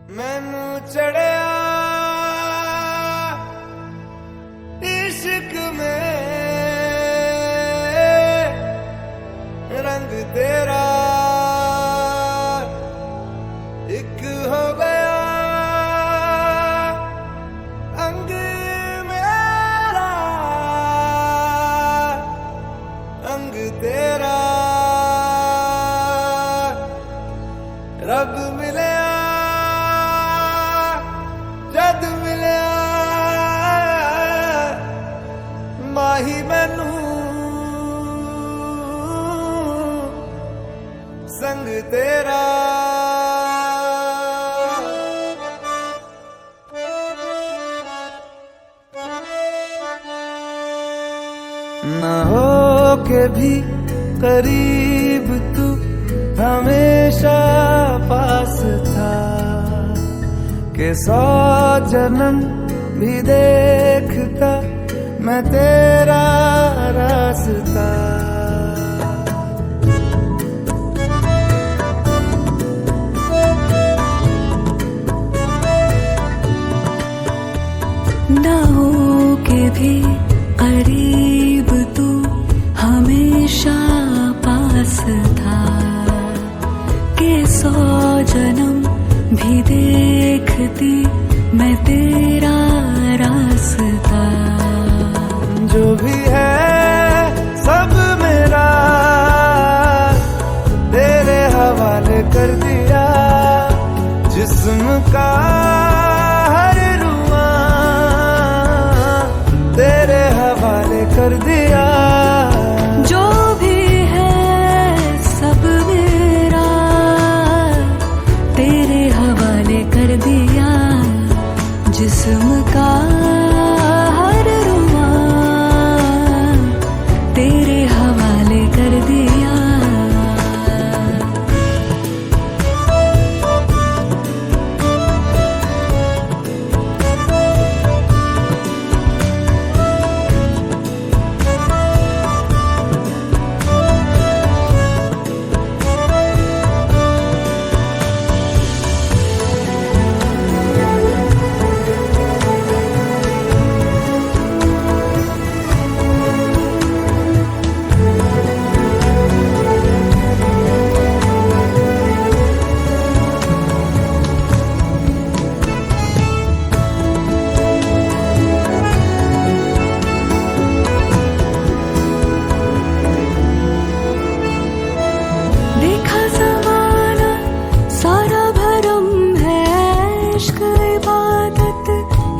मैनू चढ़िया इश्क में रंग तेरा एक हो गया अंग मेरा अंग तेरा रब मिले जद मिले माही मैनू संग तेरा ना हो के भी करीब तू हमेशा पास था कि 100 जन्म भी देखता मैं तेरा रास्ता। ना हो के भी करीब तू हमेशा पास था कि 100 जन्म भी देखती मैं तेरा रास्ता। जो भी है सब मेरा तेरे हवाले कर दिया जिस्म का हर रुआ तेरे हवाले कर दिया। जो भी है सब मेरा तेरे हवाले कर दिया जिस्म का हर रुआ तेरे हवाले कर दिया।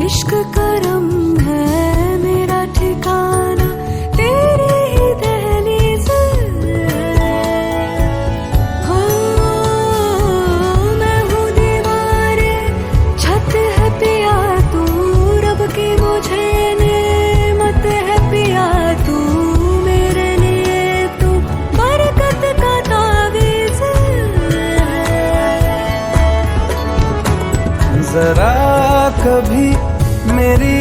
इश्क करम है मेरा ठिकाना तेरी ही दहलीज हो। मैं हूँ दीवारे छत है पिया तू रब की मुझे नेमत है पिया तू मेरे लिए तू बरकत का तावीज़ जरा कभी मेरी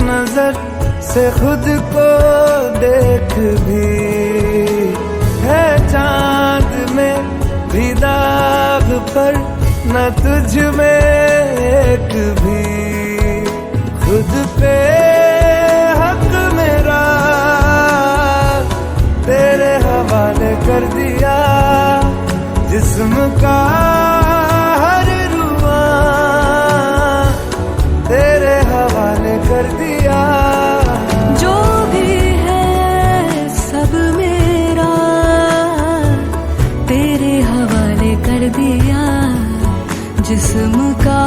नजर से खुद को देख भी है चांद में भी दाग पर न तुझ में एक भी खुद पे हक मेरा तेरे हवाले कर दिया जिस्म का हर रुआ तेरे हवाले कर दिया। जो भी है सब मेरा तेरे हवाले कर दिया जिस्म का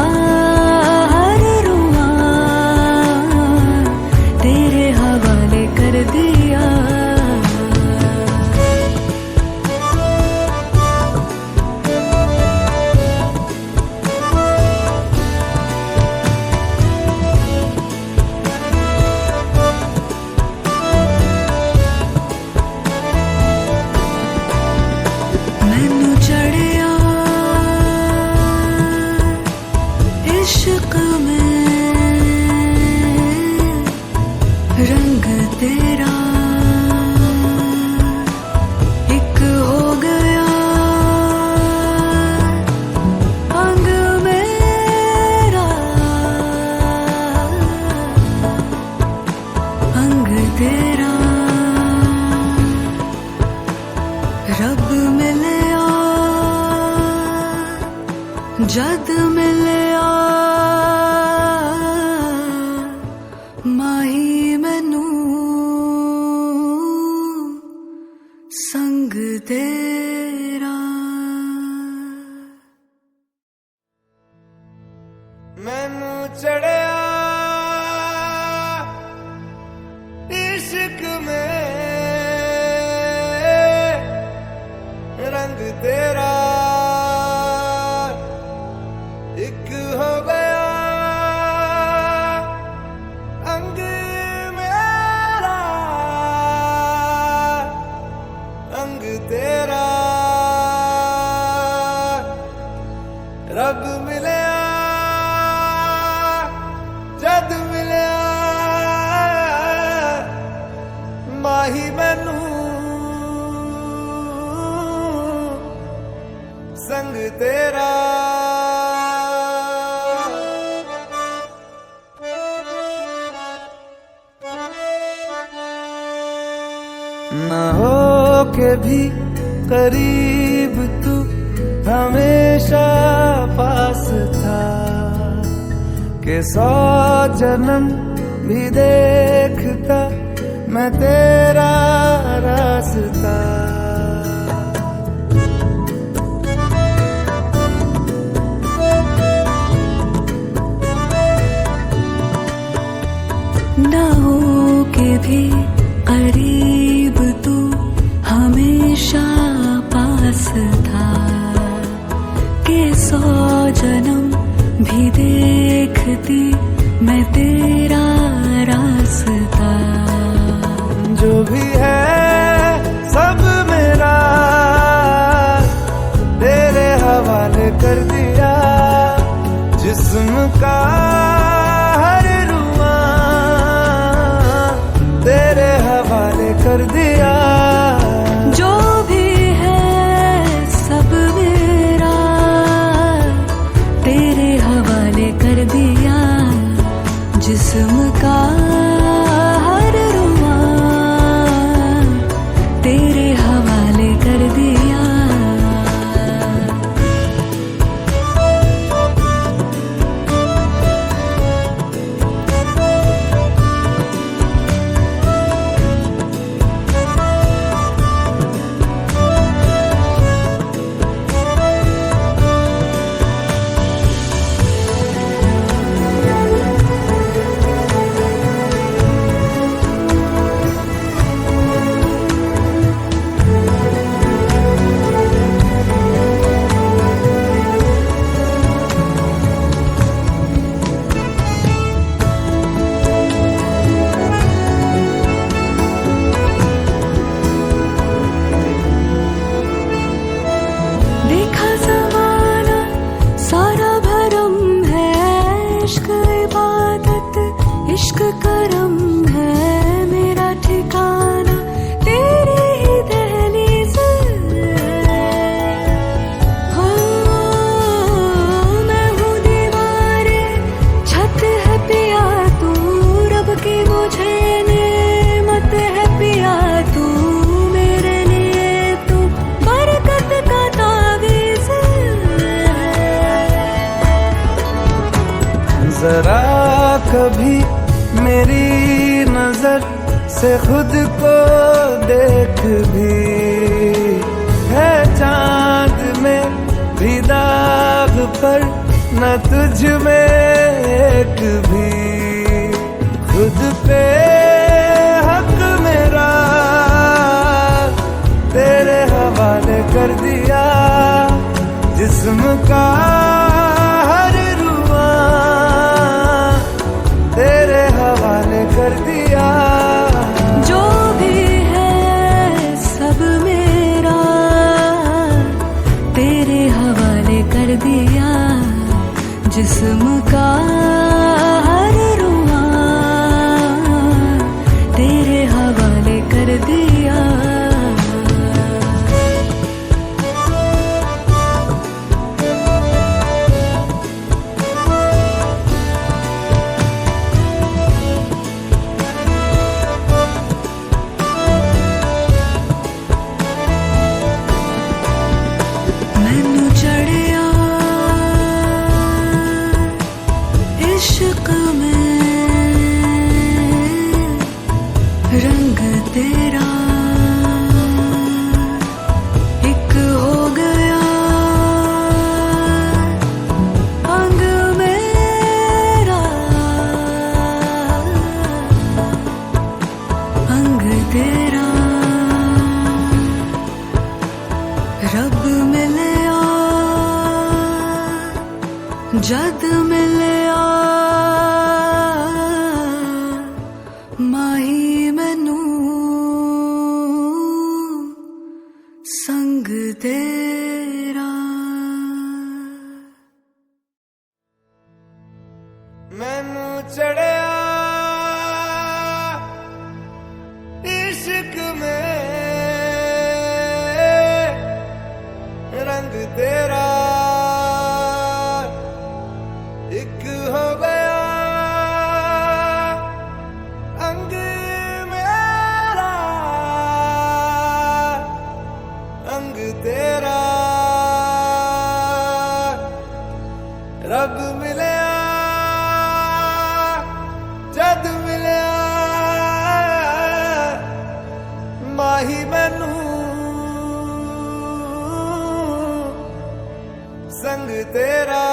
हर रुआ तेरे हवाले कर दिया। मैनू चढ़िया जद मिलिया माही मैनू संग तेरा। मैनू चढ़िया इश्क में रंग तेरा एक हो गया अंग मेरा अंग तेरा। रब मिलिया जद मिलिया माही मैनू संग तेरा। ना हो के भी करीब तू हमेशा पास था कि 100 जन्म भी देखता मैं तेरा रास्ता। ना हो के भी करीब तू हमेशा पास था कि 100 जन्म भी देखती मैं तेरा रास्ता। जो भी है सब मेरा तेरे हवाले कर दिया। जिस्म का हर रुआ तेरे हवाले कर दिया। जो भी है सब मेरा तेरे हवाले कर दिया। जिस्म का हर रुआ तेरे हवाले कर दिया। इश्क करम है मेरा ठिकाना तेरी ही दहलीज। हो मैं हूँ दीवारे छत है पिया तू रब की मुझे नेमत है पिया तू मेरे लिए तू बरकत का तावीज़। जरा कभी मेरी नजर से खुद को देख भी है चांद में भी दाग पर न तुझ में एक भी। खुद पे हक मेरा तेरे हवाले कर दिया। जिस्म का हर रुआ तेरे हवाले कर दिया। जो भी है सब मेरा तेरे हवाले कर दिया। जिस्म का हर रुआ तेरे हवाले कर दिया। जद मिलिया माही मैनू संग तेरा। मैनू चढ़िया इश्क में रंग तेरा एक हो गया अंग मेरा अंग तेरा। रब मिलिया जद मिलिया माही मैनू संग तेरा।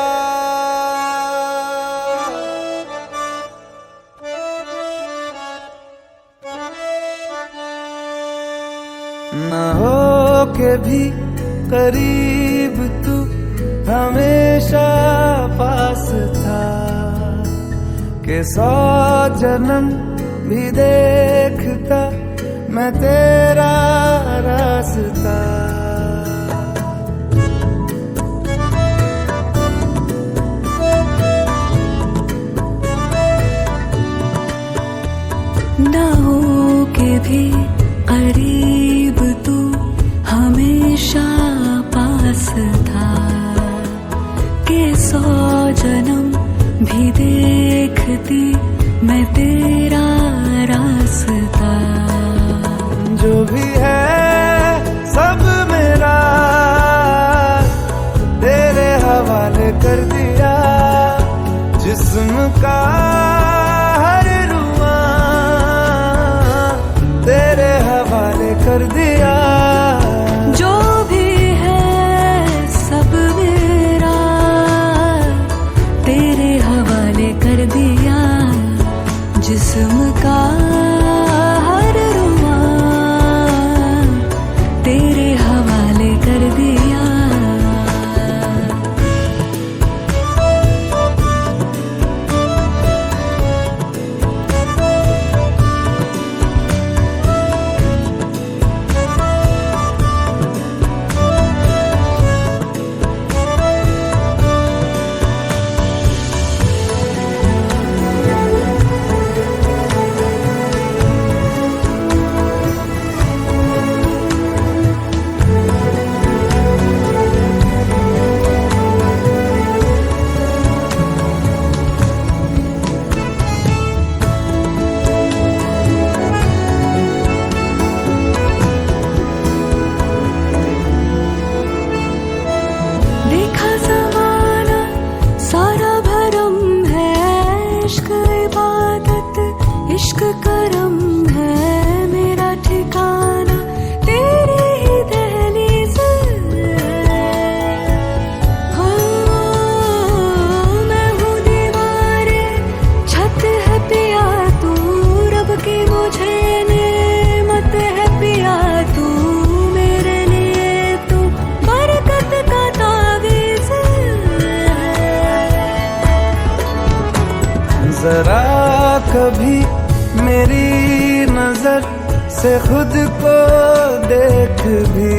न हो के भी करीब तू हमेशा पास था कि 100 जन्म भी देखता मैं तेरा रास्ता। ना हो के भी करीब तू हमेशा पास था कि 100 जन्म भी देखती मैं तेरा रास्ता। जो भी है सब मेरा तेरे हवाले कर दिया। जिस्म का हर रुआ तेरे हवाले कर दिया। जो भी है सब मेरा तेरे हवाले कर दिया। जिस्म का हर रुआ तेरे हवाले कर दिया। इश्क करम है मेरा ठिकाना तेरी ही दहलीज। हो मैं हूँ दीवारे छत है पिया तू रब की मुझे नेमत है पिया तू मेरे लिए तू बरकत का तावीज़। जरा कभी मेरी नजर से खुद को देख भी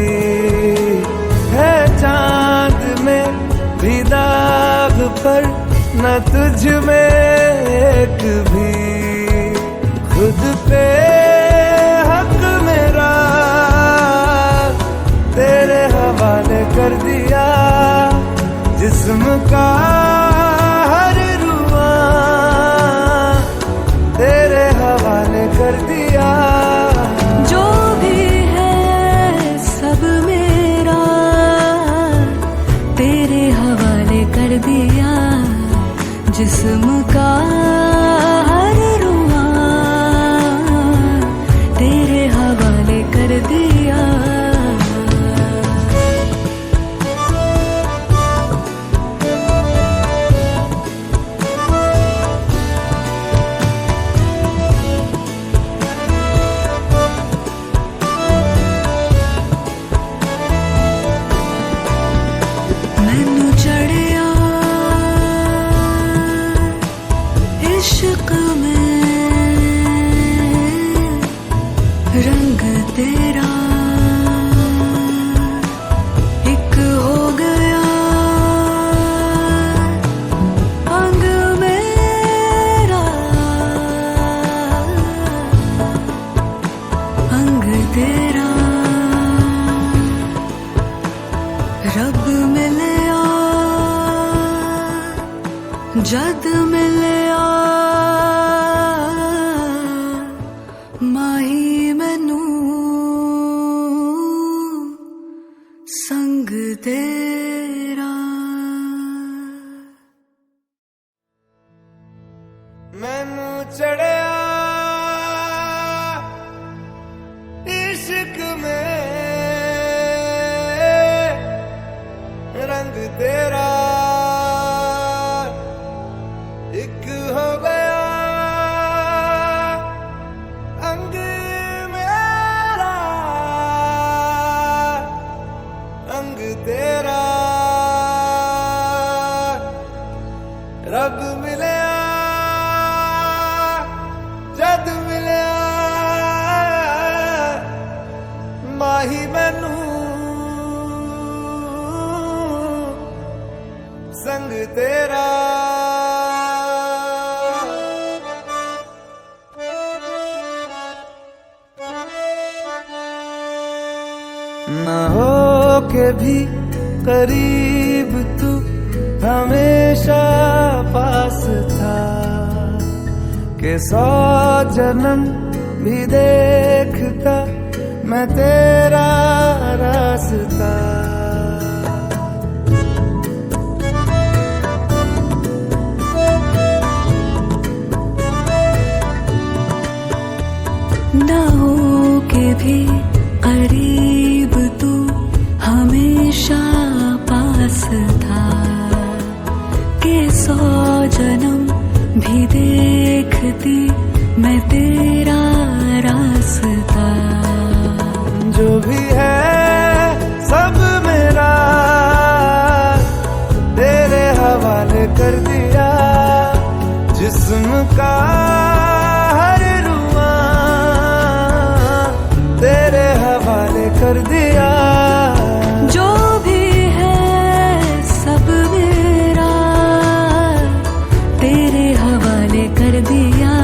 है चांद में भी दाग पर न तुझ में एक भी। खुद पे हक मेरा तेरे हवाले कर दिया। जिस्म का हर रुआ तेरे हवाले कर दिया। जो भी है सब मेरा तेरे हवाले कर दिया। जिस्म का हर रुआ तेरे हवाले कर दिया। मैनू चढ़िया जद मिलिया माही मैनू संग तेरा। मैनू चढ़िया इश्क में रंग तेरा एक हो गया अंग मेरा अंग तेरा। रब मिलिया जद मिलिया माही मैनू संग तेरा। न हो के भी करीब तू हमेशा पास था कि 100 जन्म भी देखता मैं तेरा रास्ता। ना हो के भी करीब तू हमेशा पास था कि 100 जन्म भी देखती मैं तेरा रास्ता। जो भी है सब मेरा तेरे हवाले कर दिया। जिस्म का हर रुआ तेरे हवाले कर दिया। जो भी है सब मेरा तेरे हवाले कर दिया।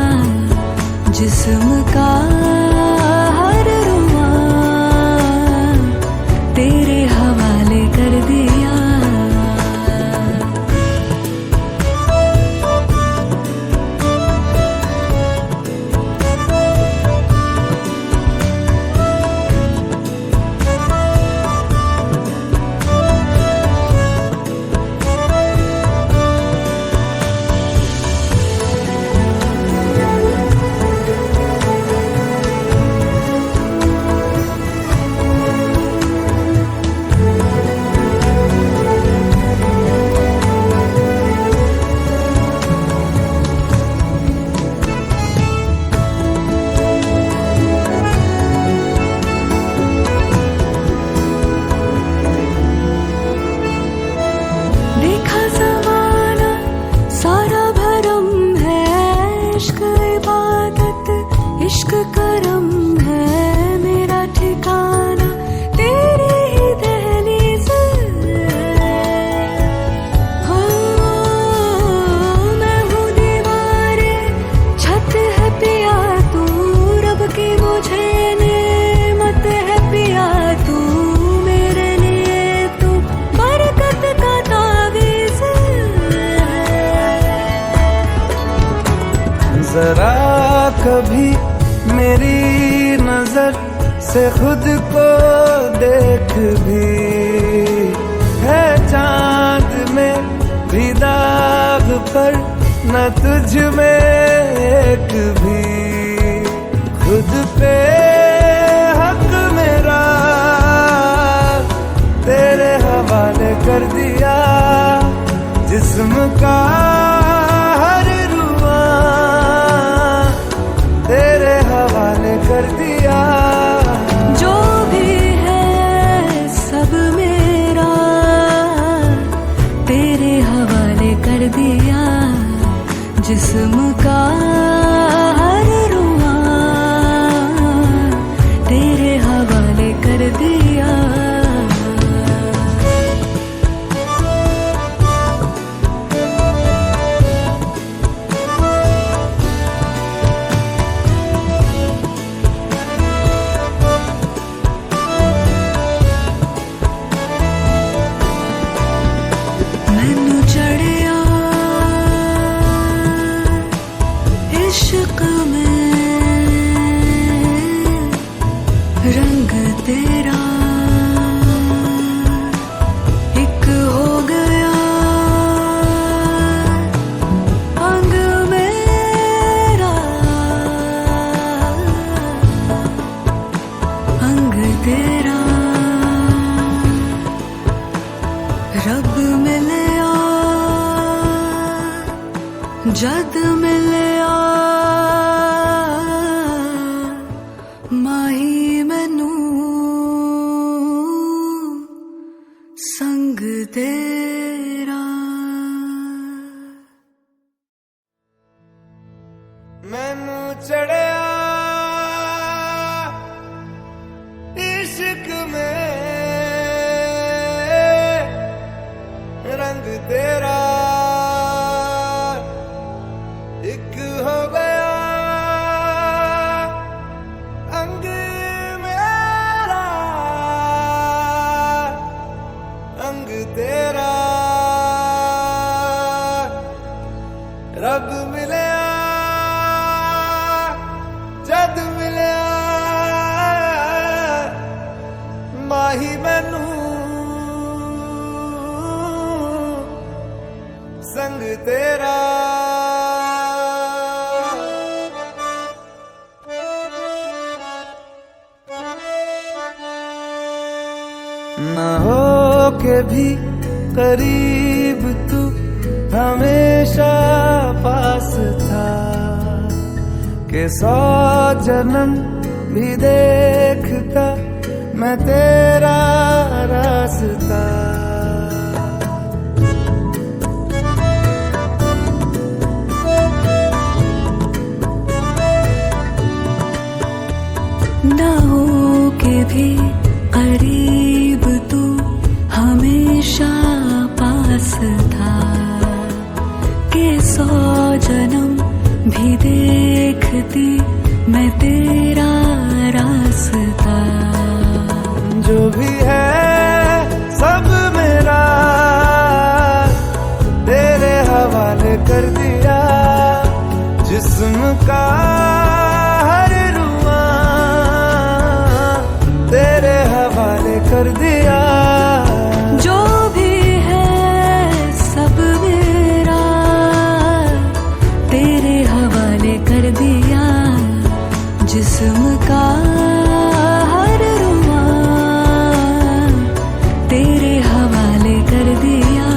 जिस्म का हर रुआ तेरे हवाले कर दिया। इश्क करम है मेरा ठिकाना तेरी ही दहलीज। हो मैं हूँ दीवारे छत है पिया तू रब की मुझे नेमत है पिया तू मेरे लिए तू बरकत का तावीज़। जरा कभी मेरी नजर से खुद को देख भी है चांद में भी दाग पर न तुझ में एक भी। खुद पे हक मेरा तेरे हवाले कर दिया। जिस्म का हर रुआ तेरे हवाले कर दिया। जो भी है सब मेरा तेरे हवाले कर दिया। जिस्म का हर रुआ तेरे हवाले कर दिया। जद मिलिया माही मैनू संग तेरा। मैनू चढ़िया इश्क में रंग तेरा एक हो गया अंग मेरा अंग तेरा। रब मिलिया जद मिलिया माही मैनू संग तेरा। न हो के भी करीब तू हमेशा पास था कि 100 जन्म भी देखता मैं तेरा रास्ता। ना हो के भी करीब तू हमेशा पास था कि 100 जन्म भी देखती मैं तेरा रास्ता। जो भी है सब मेरा तेरे हवाले कर दिया। जिस्म का हर रुआ तेरे हवाले कर दिया। जो भी है सब मेरा तेरे हवाले कर दिया। जिस्म का हर रुआ तेरे हवाले कर दिया।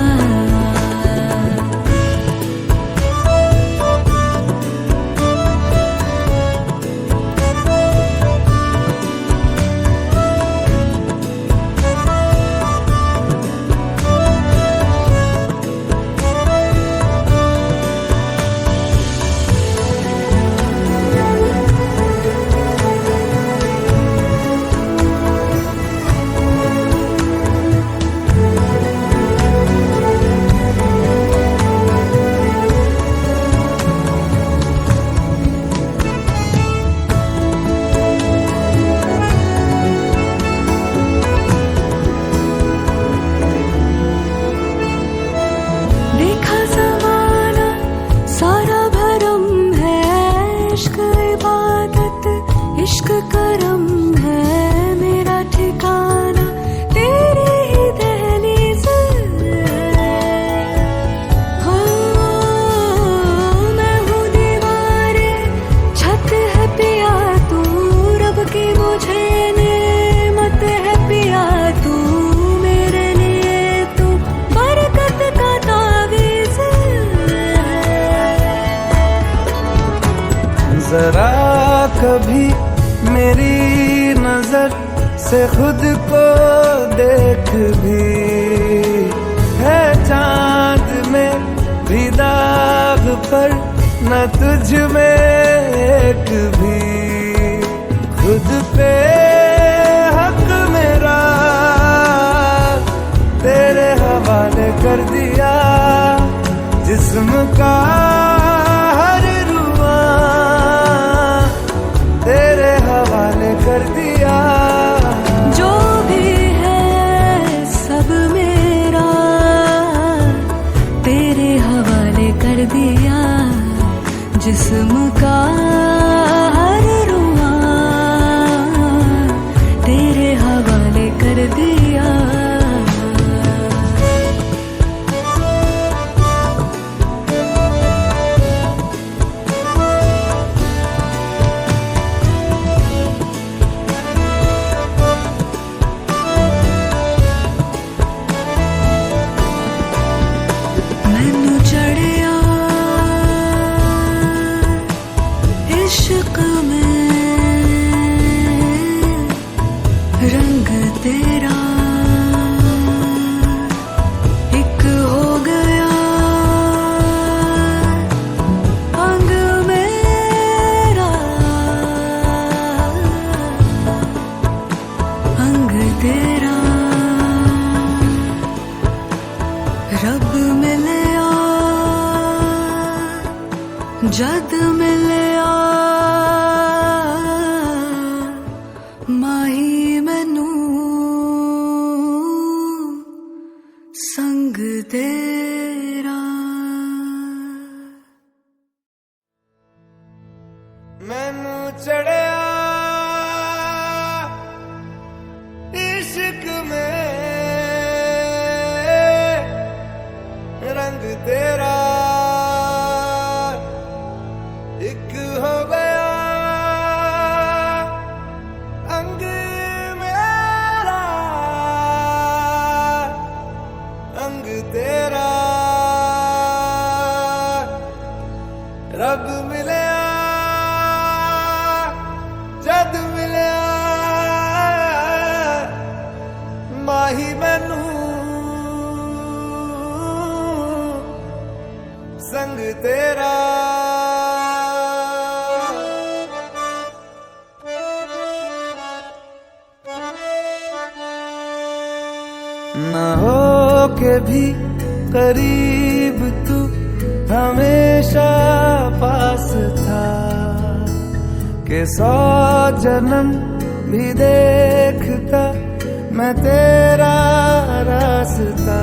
देखा ज़माना सारा भरम है, इश्क इबादत इश्क करम है। मेरा ठिकाना तेरी ही दहलीज़ हो। मैं हूँ दीवारे छत है पिया तू रब की मुझे नेमत है पिया तू। मेरे लिए तू बरकत का तावीज़। जरा कभी मेरी नजर से खुद को देख भी है चांद में भी दाग पर न तुझ में एक भी। खुद पे हक मेरा तेरे हवाले कर दिया। जिस्म का हर रुआ तेरे हवाले कर दिया। जो भी है सब मेरा तेरे हवाले कर दिया। जिस्म का हर रुआ तेरे हवाले कर दिया। मैनू चढ़िया मिलया जद मिलया माही मैनू संग तेरा। मैनू चढ़िया इश्क में रंग तेरा एक हो गया अंग मेरा अंग तेरा रब मिलया जद मिलया माही मैनू संग तेरा। न हो के भी करीब तू हमेशा पास था कि 100 जन्म भी देखता मैं तेरा रास्ता।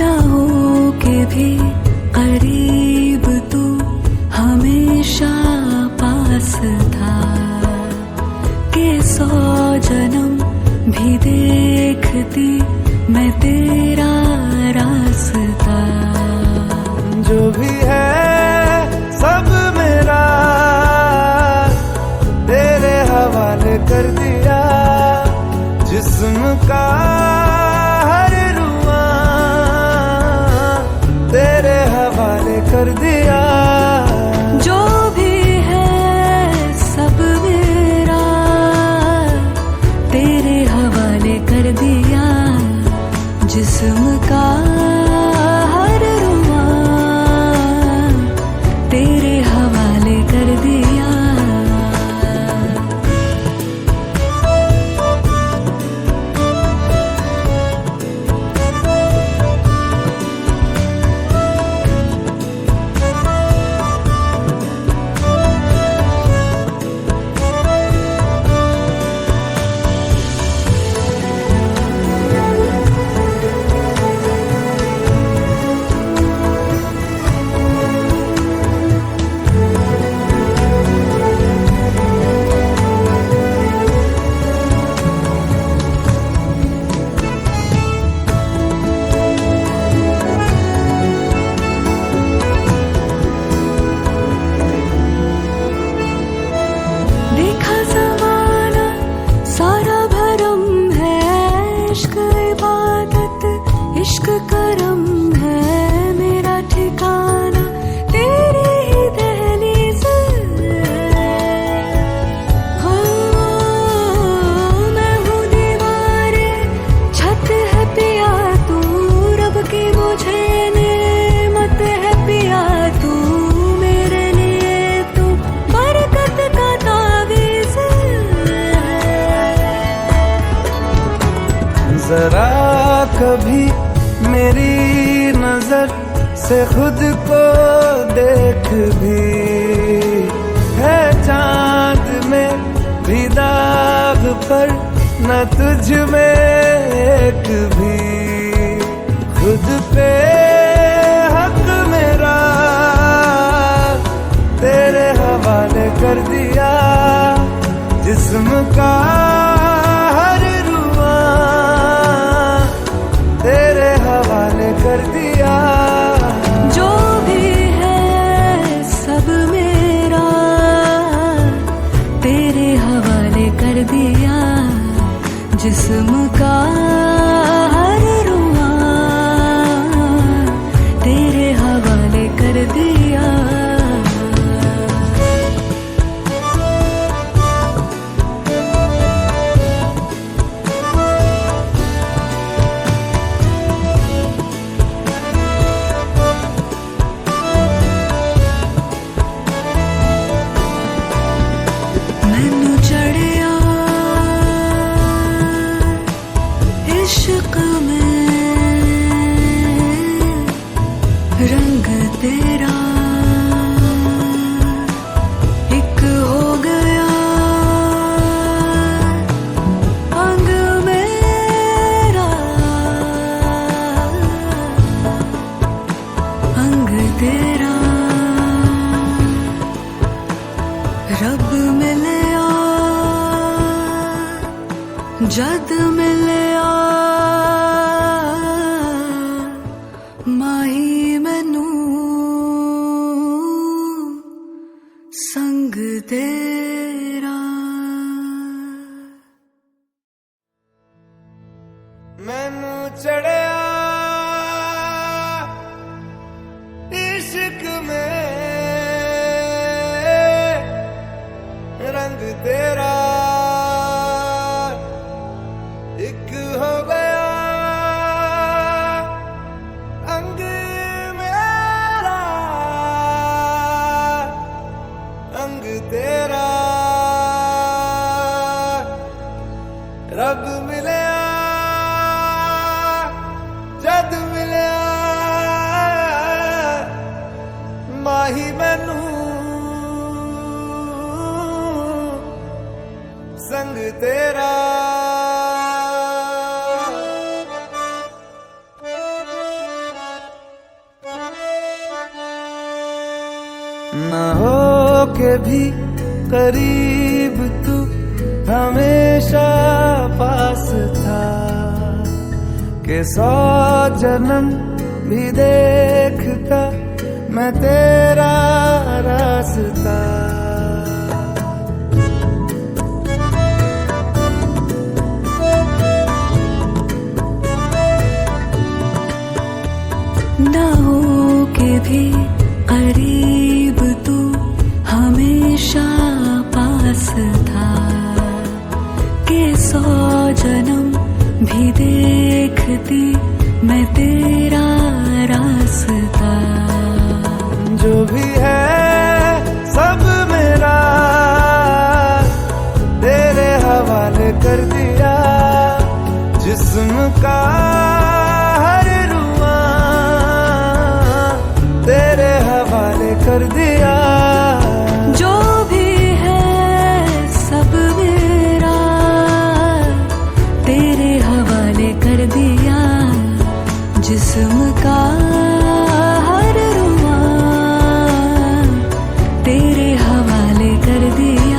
ना हो के भी करीब तू हमेशा पास था कि 100 जन्म भी देखती मैं तेरा रास्ता। जो भी है सब मेरा तेरे हवाले कर दिया जिस्म का हर रुआ तेरे हवाले कर दिया। जो भी है सब मेरा तेरे हवाले कर दिया जिस्म का हर रुआ तेरे हवाले कर दिया। देखा ज़माना सारा भरम है इश्क इबादत इश्क करम है मेरा ठिकाना तेरी ही दहलीज़ हो। मैं हूँ दीवारे छत है पिया तू रब की मुझे नेमत है पिया तू मेरे लिए तू बरकत का जरा कभी मेरी नजर से खुद को देख भी है चांद में भी दाग पर न तुझ में एक भी खुद पे हक मेरा तेरे हवाले कर दिया जिस्म का हर रुआ तेरे हवाले कर दिया। जो भी है सब मेरा तेरे हवाले कर दिया जिस्म का हर रुआ तेरे हवाले कर दिया। मिलया जद मिलया माही मैनू संग तेरा। मैनू चढ़िया इश्क में रंग तेरा एक हो गया अंग मेरा अंग तेरा। रब मिलया जद मिलया माही मैनू संग तेरा। ना हो के भी करीब तू हमेशा पास था कि 100 जन्म भी देखता मैं तेरा रास्ता। ना हो के भी करीब तू हमेशा पास था कि 100 जन्म भी देखती मैं तेरा रास्ता। जो भी है सब मेरा तेरे हवाले कर दिया जिस्म का हर रुआ तेरे हवाले कर दिया। जो भी है सब मेरा तेरे हवाले कर दिया जिस्म का हर रुआ तेरे हवाले कर दिया।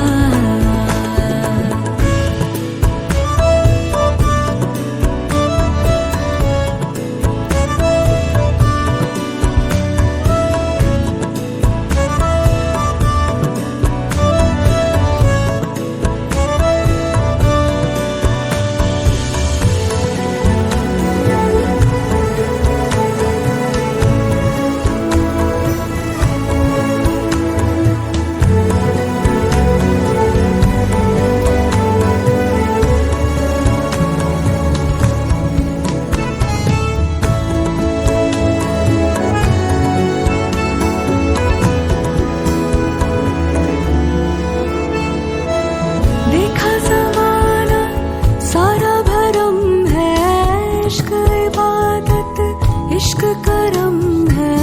देखा ज़माना सारा भरम है इश्क इबादत इश्क करम है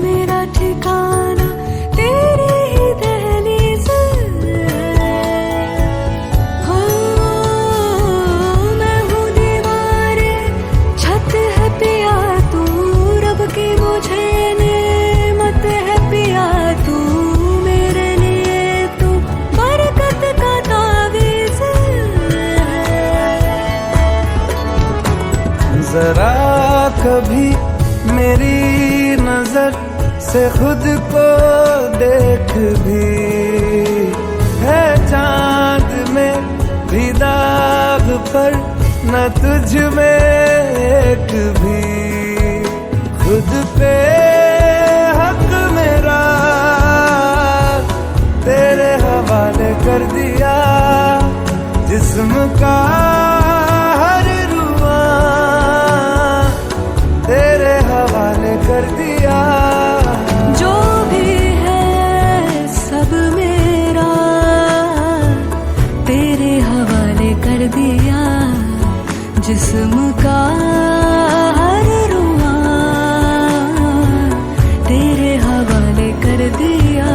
मेरा ठिकाना तेरी ही दहलीज। हो मैं हूँ दीवारे छत है पिया तू रब की मुझे नेमत है पिया तू मेरे लिए तू बरकत का तावीज़। जरा कभी मेरी नजर से खुद को देख भी है चांद में भी दाग पर न तुझ में एक भी। खुद पे हक मेरा तेरे हवाले कर दिया जिस्म का हर रुआ तेरे हवाले कर दिया। जो भी है सब मेरा तेरे हवाले कर दिया जिस्म का हर रुआ तेरे हवाले कर दिया।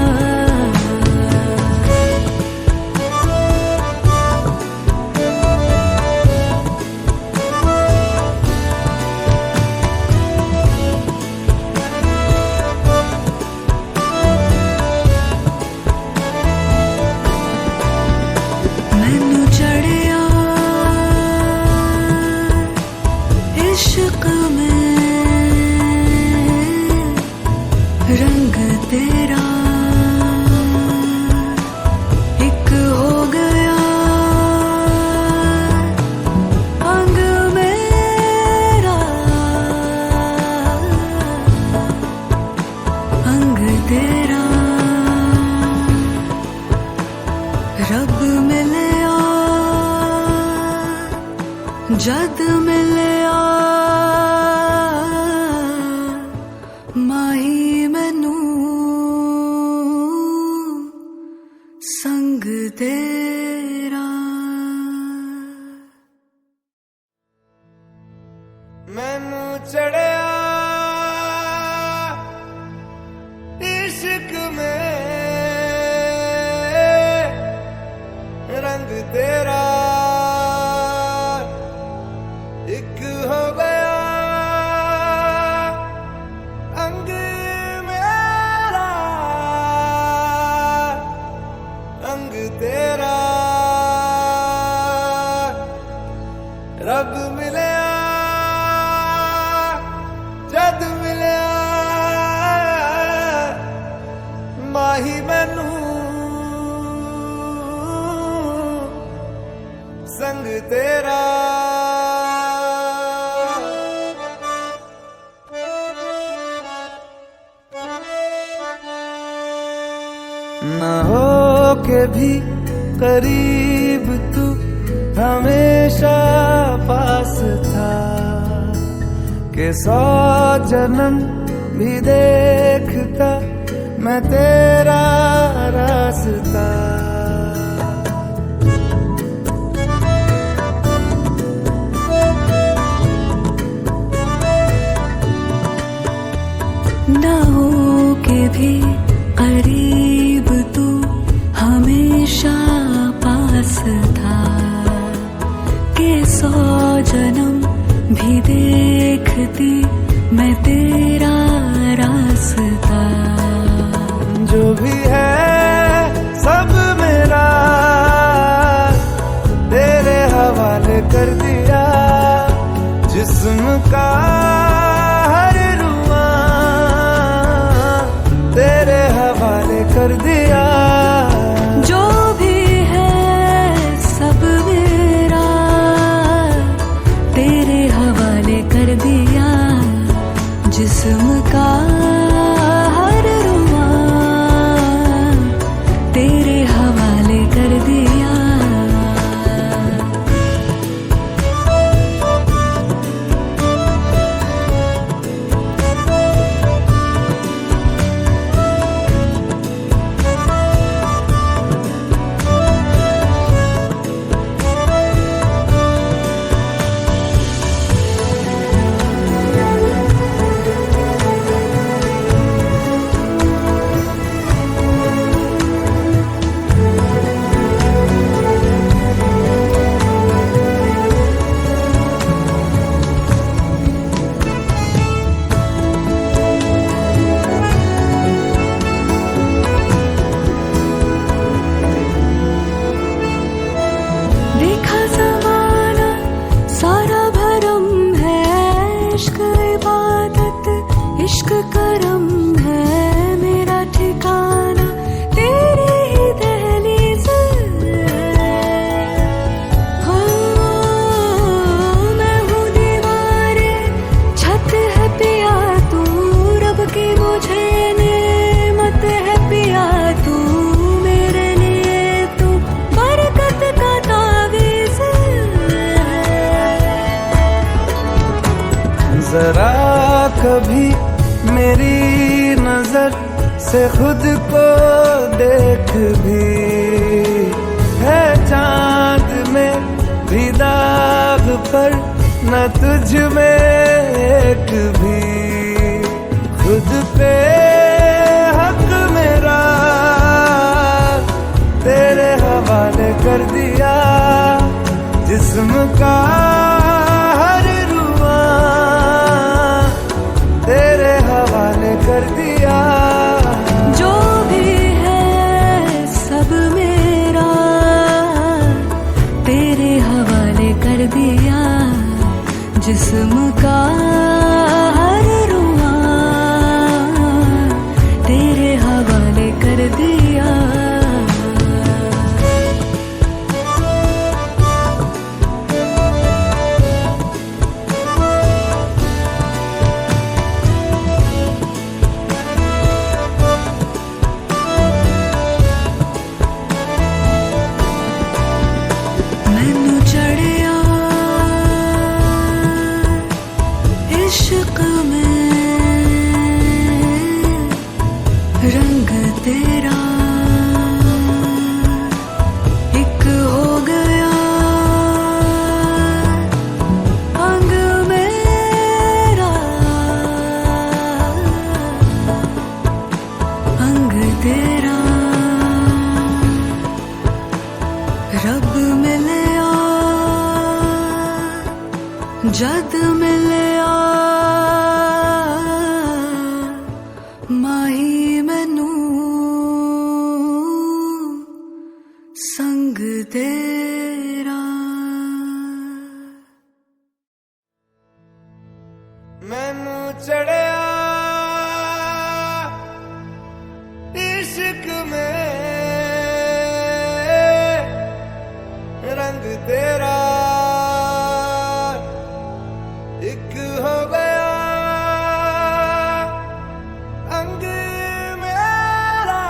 रब मिलया जद मिलया माही मैनू संग तेरा। मैनू चढ़िया इश्क में रंग तेरा एक हो गया अंग मेरा अंग तेरा। रब मिलया जद मिलया माही मैनू संग तेरा। न हो के भी करीब तू हमेशा पास था कि 100 जन्म भी देखता मैं तेरा रास्ता। ना हो के भी करीब तू हमेशा पास था कि 100 जन्म भी देखती मैं तेरा रास्ता। जो भी है सब मेरा तेरे हवाले कर दिया। जिस्म का हर रुआ तेरे हवाले कर दिया। जो भी है सब मेरा तेरे हवाले कर दिया। जिस्म का हर रुआ तेरे हवाले कर दिया। इश्क करम है मेरा ठिकाना तेरी ही दहलीज। हो मैं हूँ दीवारे छत है पिया तू रब की मुझे नेमत है पिया तू मेरे लिए तू बरकत का तावीज़। जरा कभी मेरी नजर से खुद को देख भी है चांद में भी दाग पर न तुझ में एक भी। खुद पे हक मेरा तेरे हवाले कर दिया। जिस्म का हर रुआ तेरे हवाले कर दिया। जो भी है सब मेरा तेरे हवाले कर दिया। जिस्म का हर रुआ तेरे हवाले कर दिया। रब मिलया जद मिलया माही मैनू संग तेरा। मैनू चढ़िया इश्क में रंग तेरा एक हो गया अंग मेरा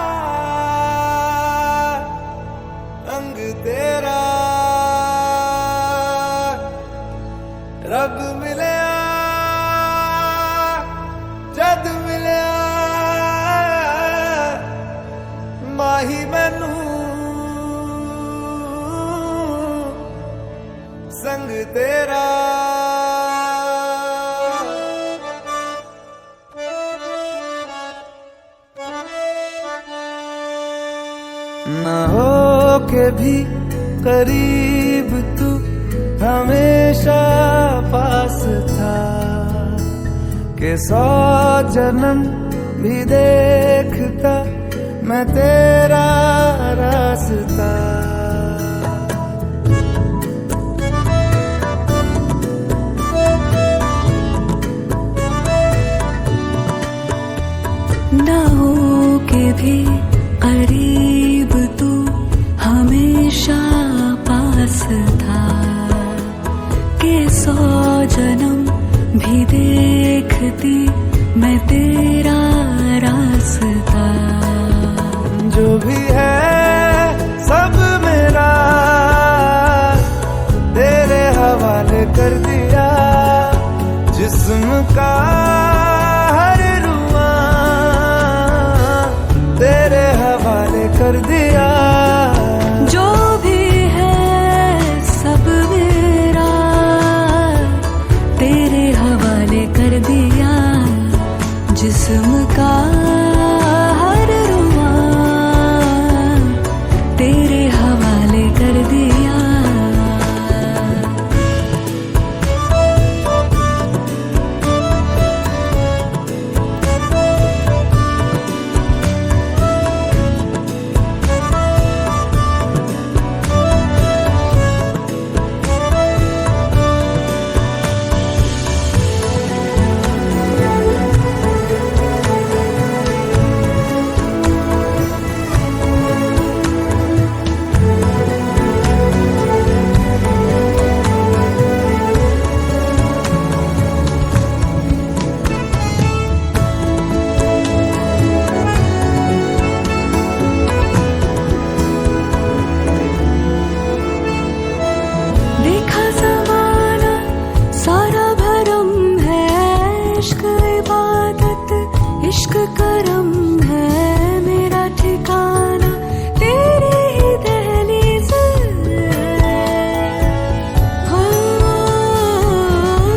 अंग तेरा। रब मिलया जद मिलया माही मैनू संग तेरा। न हो के भी करीब तू हमेशा पास था कि 100 जन्म भी देखता मैं तेरा रास्ता। ना हो के भी करीब तू हमेशा पास था कि 100 जन्म भी देखती मैं तेरा रास्ता। जो भी है सब मेरा तेरे हवाले कर दिया। जिस्म का हर रुआ तेरे हवाले कर दिया। जो भी है सब मेरा तेरे हवाले कर दिया। जिस्म का हर रुआ तेरे हवाले कर दिया। इश्क करम है मेरा ठिकाना तेरी ही दहलीज। हो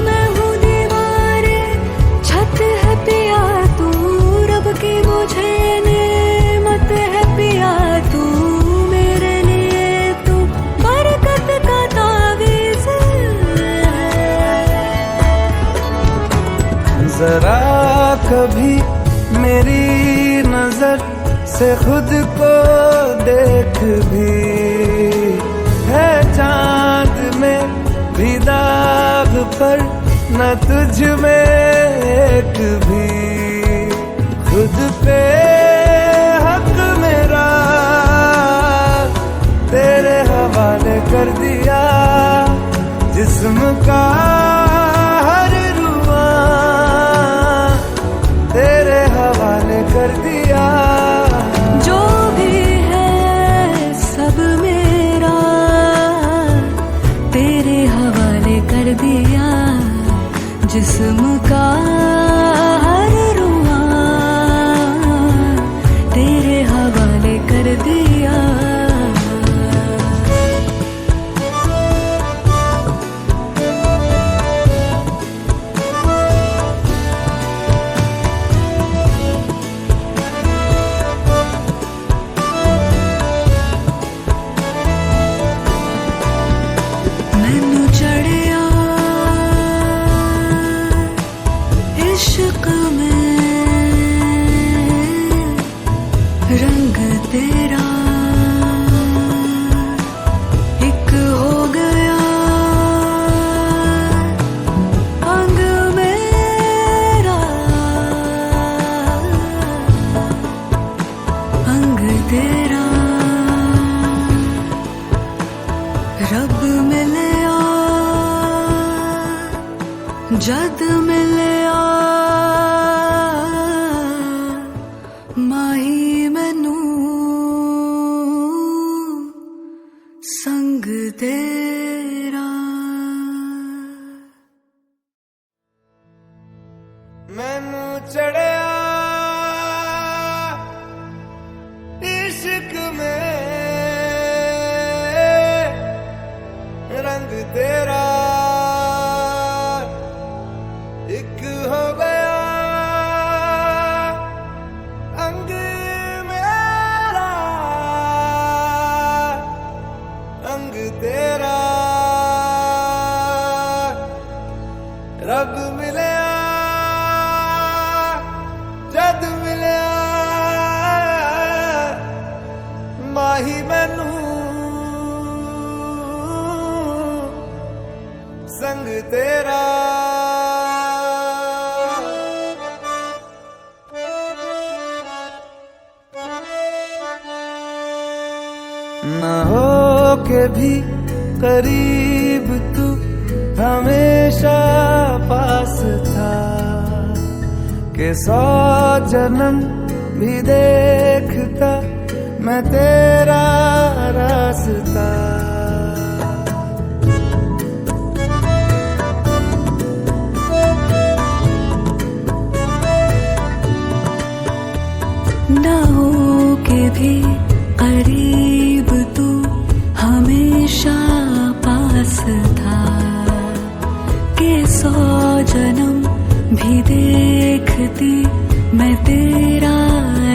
मैं हूँ दीवारे छत है पिया तू रब की मुझे नेमत है पिया तू मेरे लिए तू बरकत का तावीज़। जरा कभी मेरी नजर से खुद को देख भी है चांद में भी दाग पर न तुझ में एक भी। खुद पे हक मेरा तेरे हवाले कर दिया। जिस्म का हर रुआ तेरे हवाले कर दिया। जो भी है सब मेरा तेरे हवाले कर दिया। जिस्म का हर रुआ तेरे हवाले कर दिया। रब मिलया जद मिलया माही मैनू संग तेरा। मैनू चढ़िया इश्क में रंग तेरा एक हो गया अंग मेरा अंग तेरा। रब मिलया जद मिलया माही मैनू संग तेरा। ना हो के भी करीब तू हमेशा पास था कि 100 जन्म भी देखता मैं तेरा रास्ता। ना हो के भी करीब तू हमेशा पास था कि 100 जन्म भी देखती मैं तेरा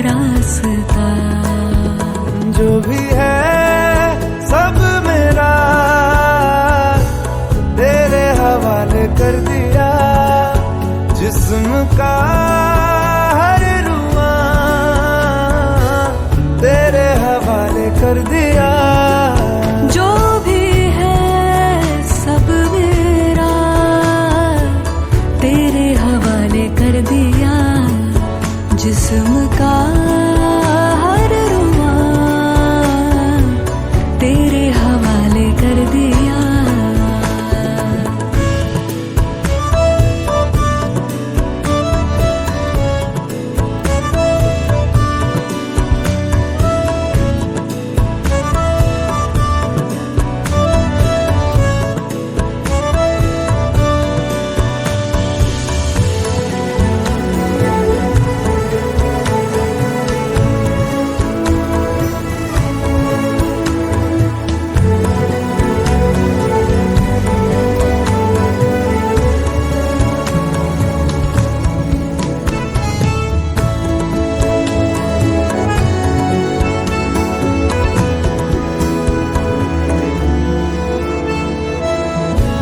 रास्ता। जो भी है सब मेरा तेरे हवाले कर दिया जिस्म का हर रुआ तेरे हवाले कर दिया। जो भी है सब मेरा तेरे हवाले कर दिया जिस्म का हर रुआ तेरे हवाले कर दिया।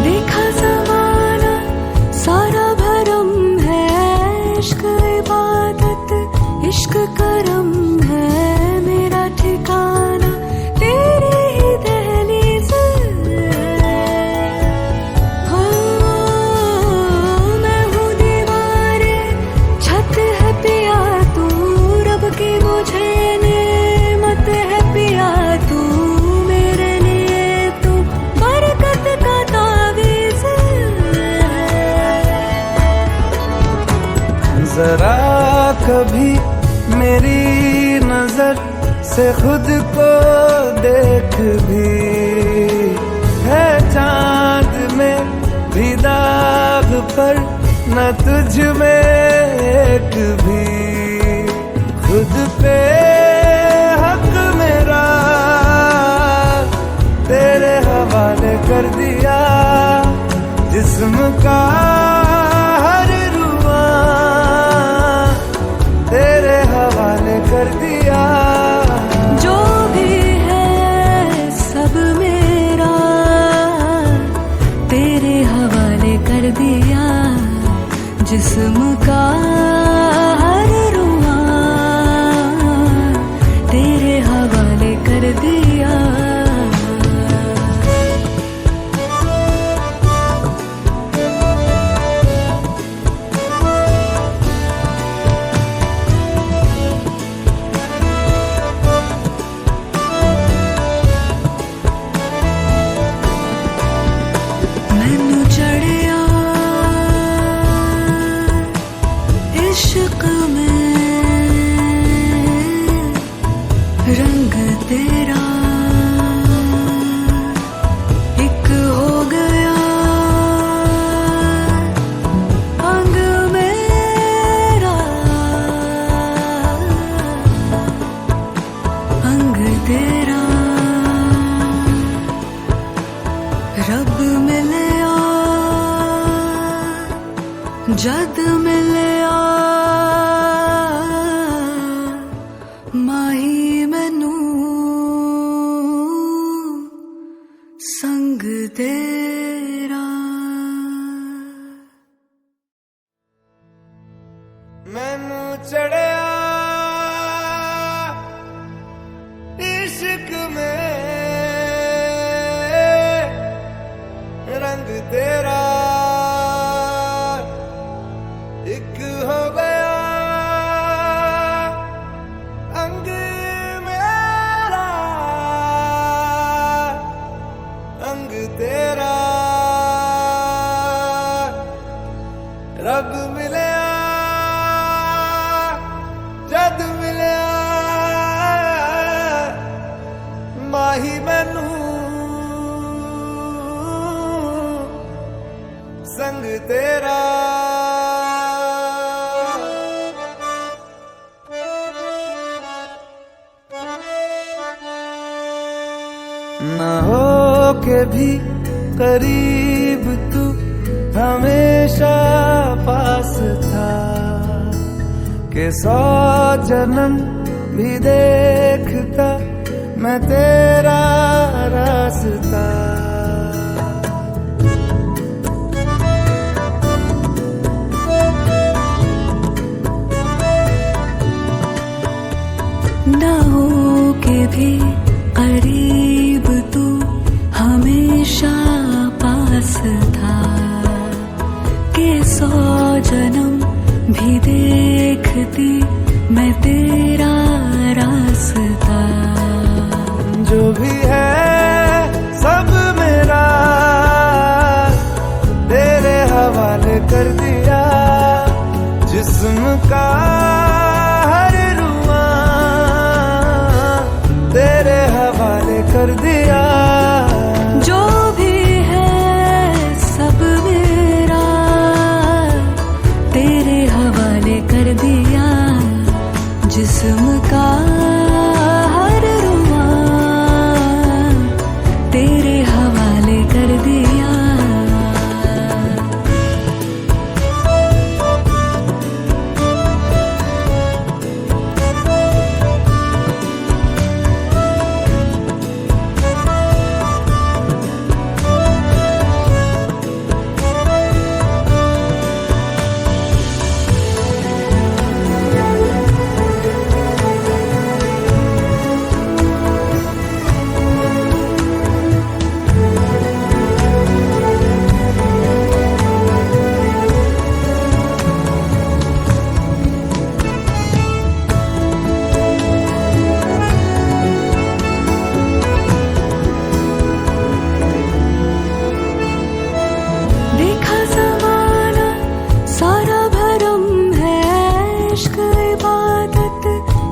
देखा ज़माना सारा भरम है इश्क इबादत इश्क करम है मेरा ठिकाना तेरी ही दहलीज़। हो मैं हूँ दीवारे छत है पिया तू रब की मुझे नेमत है पिया तू मेरे लिए तू बरकत का तावीज़। जरा कभी मेरी नजर से खुद को देख भी है चांद में भी दाग पर न तुझ में एक भी। खुद पे हक मेरा तेरे हवाले कर दिया जिस्म का हर रुआ तेरे हवाले कर दिया। जो भी है सब मेरा तेरे हवाले कर दिया जिस्म का हर रुआ तेरे हवाले कर दिया। रब मिलया जद मिलया माही मैनू संग तेरा। मैनू चढ़िया इश्क में रंग तेरा एक हो गया अंग मेरा अंग तेरा। रब मिलया जद मिलया माही मैनू संग तेरा। न हो के भी करीब तू हमेशा पास था कि 100 जन्म भी देखता मैं तेरा रास्ता। ना हो के भी करीब तू हमेशा पास था कि 100 जन्म भी देखती मैं तेरा रास्ता। जो भी है सब मेरा तेरे हवाले कर दिया। जिस्म का हर रुआ तेरे हवाले कर दिया। जो भी है सब मेरा तेरे हवाले कर दिया। जिस्म का हर रुआ तेरे हवाले कर दिया।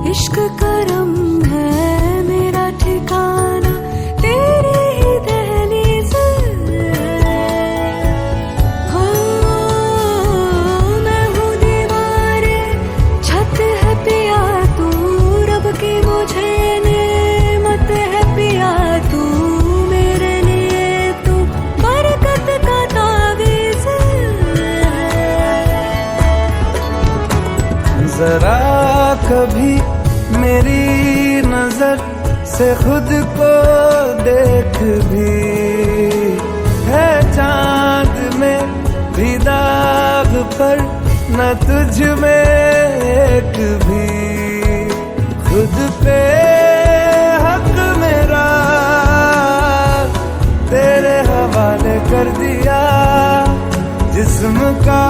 इश्क करम है मेरा ठिकाना तेरी ही दहलीज। हो मैं हूँ दीवारे छत है पिया तू रब की मुझे नेमत है पिया तू मेरे लिए तू बरकत का तावीज़। जरा कभी मेरी नजर से खुद को देख भी है चांद में भी दाग पर न तुझ में एक भी। खुद पे हक मेरा तेरे हवाले कर दिया। जिस्म का